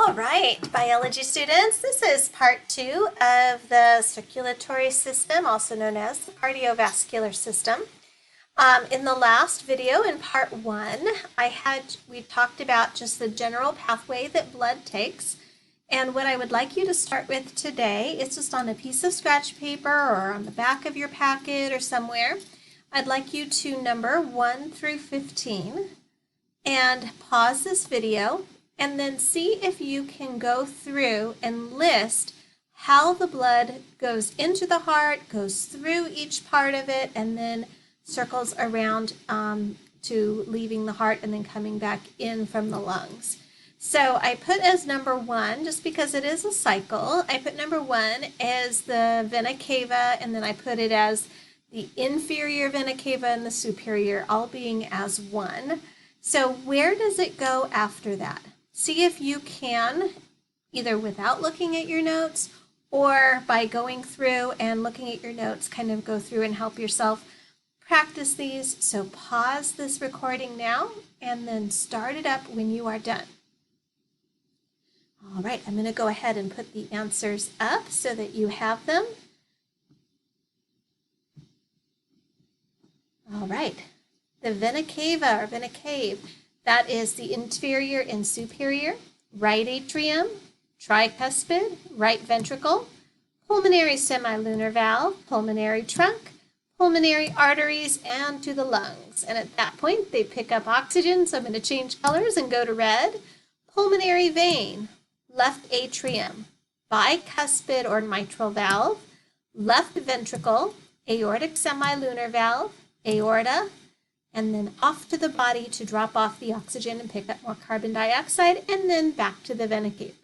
All right, biology students, this is part 2 of the circulatory system, also known as the cardiovascular system. In the last video, in part 1, we talked about just the general pathway that blood takes. And what I would like you to start with today is just on a piece of scratch paper or on the back of your packet or somewhere. I'd like you to number 1 through 15 and pause this video and then see if you can go through and list how the blood goes into the heart, goes through each part of it, and then circles around to leaving the heart and then coming back in from the lungs. So I put as number 1, just because it is a cycle, I put number 1 as the vena cava, and then I put it as the inferior vena cava and the superior, all being as 1. So where does it go after that? See if you can, either without looking at your notes or by going through and looking at your notes, kind of go through and help yourself practice these. So pause this recording now and then start it up when you are done. All right, I'm going to go ahead and put the answers up so that you have them. All right, the vena cava or vena cave. That is the inferior and superior, right atrium, tricuspid, right ventricle, pulmonary semilunar valve, pulmonary trunk, pulmonary arteries, and to the lungs. And at that point, they pick up oxygen, so I'm going to change colors and go to red. Pulmonary vein, left atrium, bicuspid or mitral valve, left ventricle, aortic semilunar valve, aorta, and then off to the body to drop off the oxygen and pick up more carbon dioxide, and then back to the vena cave.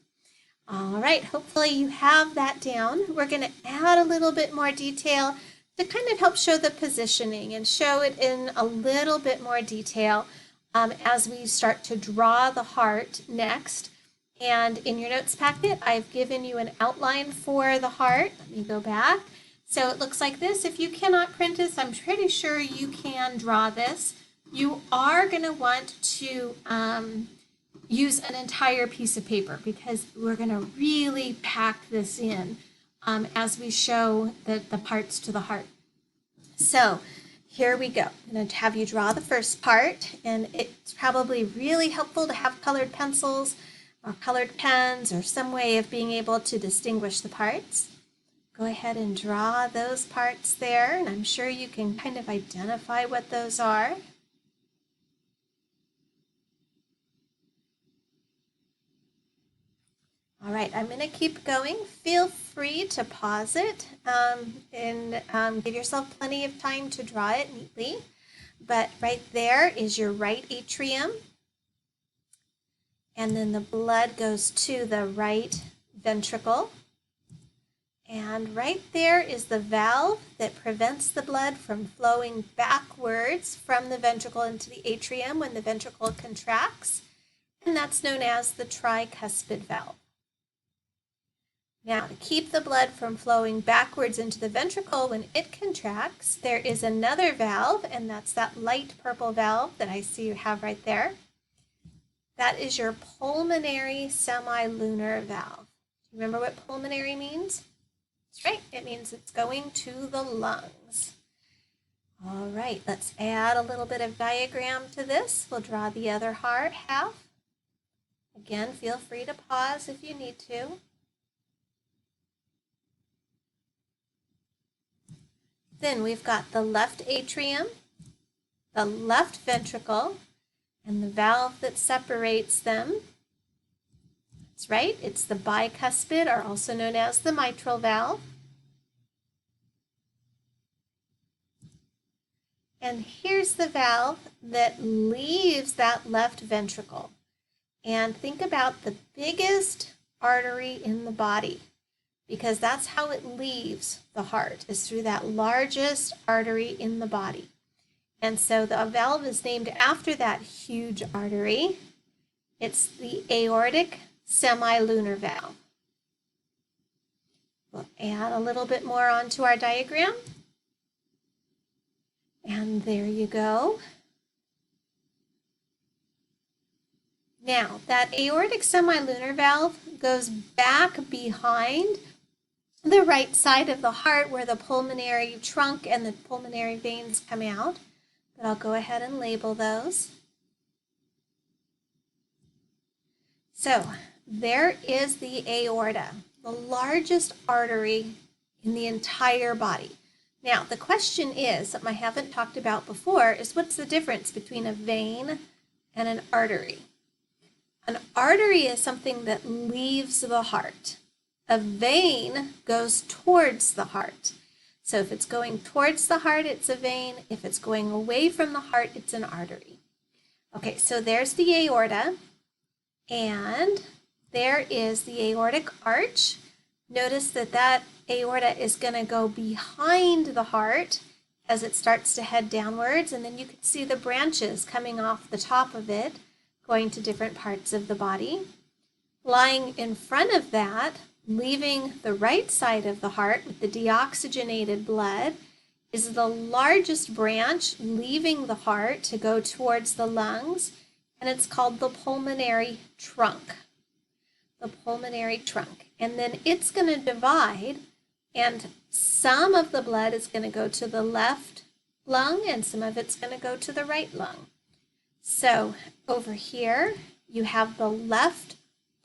All right, hopefully you have that down. We're going to add a little bit more detail to kind of help show the positioning and show it in a little bit more detail as we start to draw the heart next. And in your notes packet, I've given you an outline for the heart. Let me go back. So it looks like this. If you cannot print this, I'm pretty sure you can draw this. You are going to want to use an entire piece of paper because we're going to really pack this in as we show the parts to the heart. So here we go. I'm going to have you draw the first part, and it's probably really helpful to have colored pencils or colored pens or some way of being able to distinguish the parts. Go ahead and draw those parts there, and I'm sure you can kind of identify what those are. All right, I'm going to keep going. Feel free to pause it and give yourself plenty of time to draw it neatly. But right there is your right atrium, and then the blood goes to the right ventricle. And right there is the valve that prevents the blood from flowing backwards from the ventricle into the atrium when the ventricle contracts, and that's known as the tricuspid valve. Now, to keep the blood from flowing backwards into the ventricle when it contracts, there is another valve, and that's that light purple valve that I see you have right there. That is your pulmonary semilunar valve. Do you remember what pulmonary means? That's right, it means it's going to the lungs. All right, let's add a little bit of diagram to this. We'll draw the other heart half. Again, feel free to pause if you need to. Then we've got the left atrium, the left ventricle, and the valve that separates them. That's right, it's the bicuspid, or also known as the mitral valve. And here's the valve that leaves that left ventricle. And think about the biggest artery in the body, because that's how it leaves the heart, is through that largest artery in the body. And so the valve is named after that huge artery. It's the aortic semilunar valve. We'll add a little bit more onto our diagram. And there you go. Now, that aortic semilunar valve goes back behind the right side of the heart where the pulmonary trunk and the pulmonary veins come out. But I'll go ahead and label those. So there is the aorta, the largest artery in the entire body. Now, the question is, something I haven't talked about before, is what's the difference between a vein and an artery? An artery is something that leaves the heart. A vein goes towards the heart. So if it's going towards the heart, it's a vein. If it's going away from the heart, it's an artery. Okay, so there's the aorta, and there is the aortic arch. Notice that that aorta is going to go behind the heart as it starts to head downwards, and then you can see the branches coming off the top of it, going to different parts of the body. Lying in front of that, leaving the right side of the heart with the deoxygenated blood, is the largest branch leaving the heart to go towards the lungs, and it's called the pulmonary trunk. The pulmonary trunk. And then it's going to divide, and some of the blood is going to go to the left lung, and some of it's going to go to the right lung. So over here, you have the left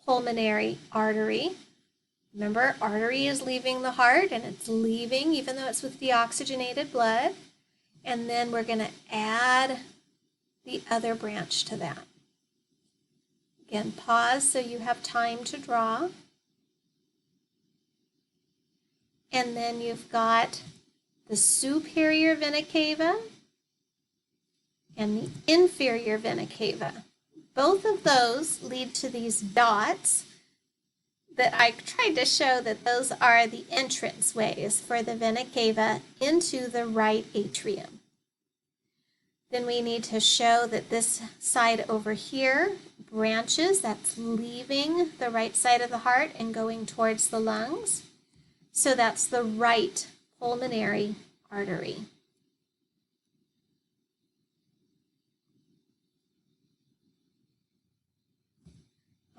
pulmonary artery. Remember, artery is leaving the heart, and it's leaving even though it's with deoxygenated blood. And then we're going to add the other branch to that. Again, pause so you have time to draw. And then you've got the superior vena cava and the inferior vena cava. Both of those lead to these dots that I tried to show that those are the entrance ways for the vena cava into the right atrium. Then we need to show that this side over here branches, that's leaving the right side of the heart and going towards the lungs. So that's the right pulmonary artery.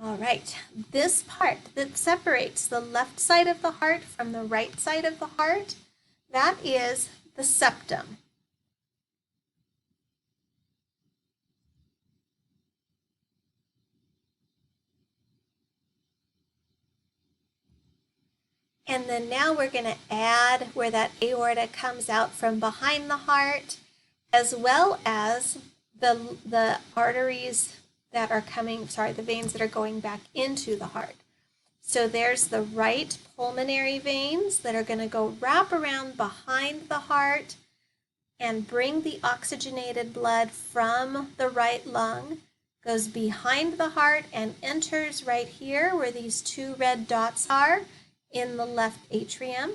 All right, this part that separates the left side of the heart from the right side of the heart, that is the septum. And then now we're going to add where that aorta comes out from behind the heart, as well as the arteries that are coming, the veins that are going back into the heart. So there's the right pulmonary veins that are going to go wrap around behind the heart and bring the oxygenated blood from the right lung, goes behind the heart and enters right here where these two red dots are, in the left atrium.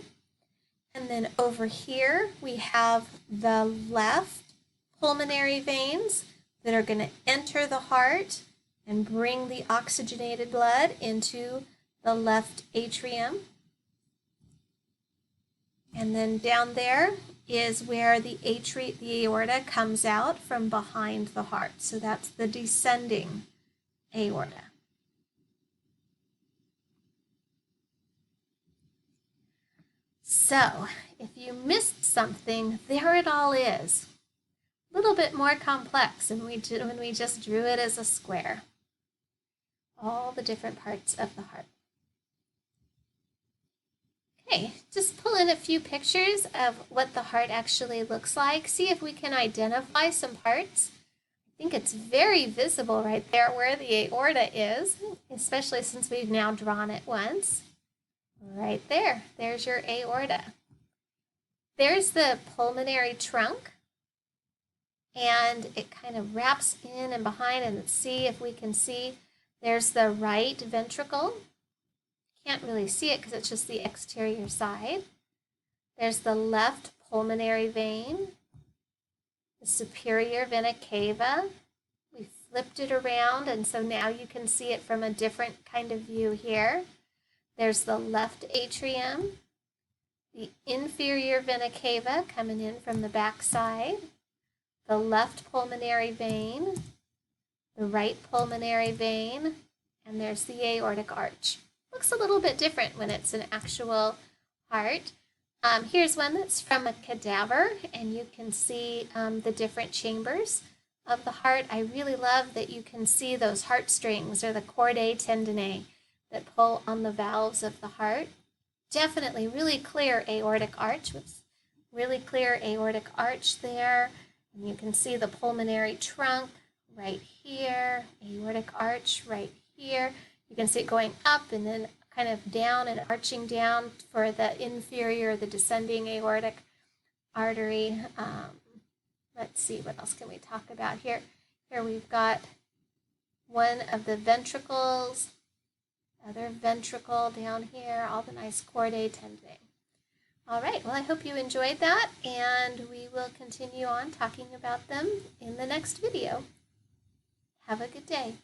And then over here we have the left pulmonary veins that are going to enter the heart and bring the oxygenated blood into the left atrium. And then down there is where the aorta comes out from behind the heart. So that's the descending aorta. So, if you missed something, there it all is. A little bit more complex than when we just drew it as a square. All the different parts of the heart. Okay, just pull in a few pictures of what the heart actually looks like. See if we can identify some parts. I think it's very visible right there where the aorta is, especially since we've now drawn it once. Right there, there's your aorta. There's the pulmonary trunk, and it kind of wraps in and behind, and see if we can see. There's the right ventricle. Can't really see it because it's just the exterior side. There's the left pulmonary vein, the superior vena cava. We flipped it around, and so now you can see it from a different kind of view here. There's the left atrium, the inferior vena cava coming in from the back side, the left pulmonary vein, the right pulmonary vein, and there's the aortic arch. Looks a little bit different when it's an actual heart. Here's one that's from a cadaver, and you can see the different chambers of the heart. I really love that you can see those heartstrings, or the chordae tendineae, that pull on the valves of the heart. Definitely really clear aortic arch. Whoops. Really clear aortic arch there. And you can see the pulmonary trunk right here, aortic arch right here. You can see it going up and then kind of down and arching down for the inferior, the descending aortic artery. Let's see, what else can we talk about here? Here we've got one of the ventricles, other ventricle down here, all the nice chordae tendineae. All right, well, I hope you enjoyed that, and we will continue on talking about them in the next video. Have a good day.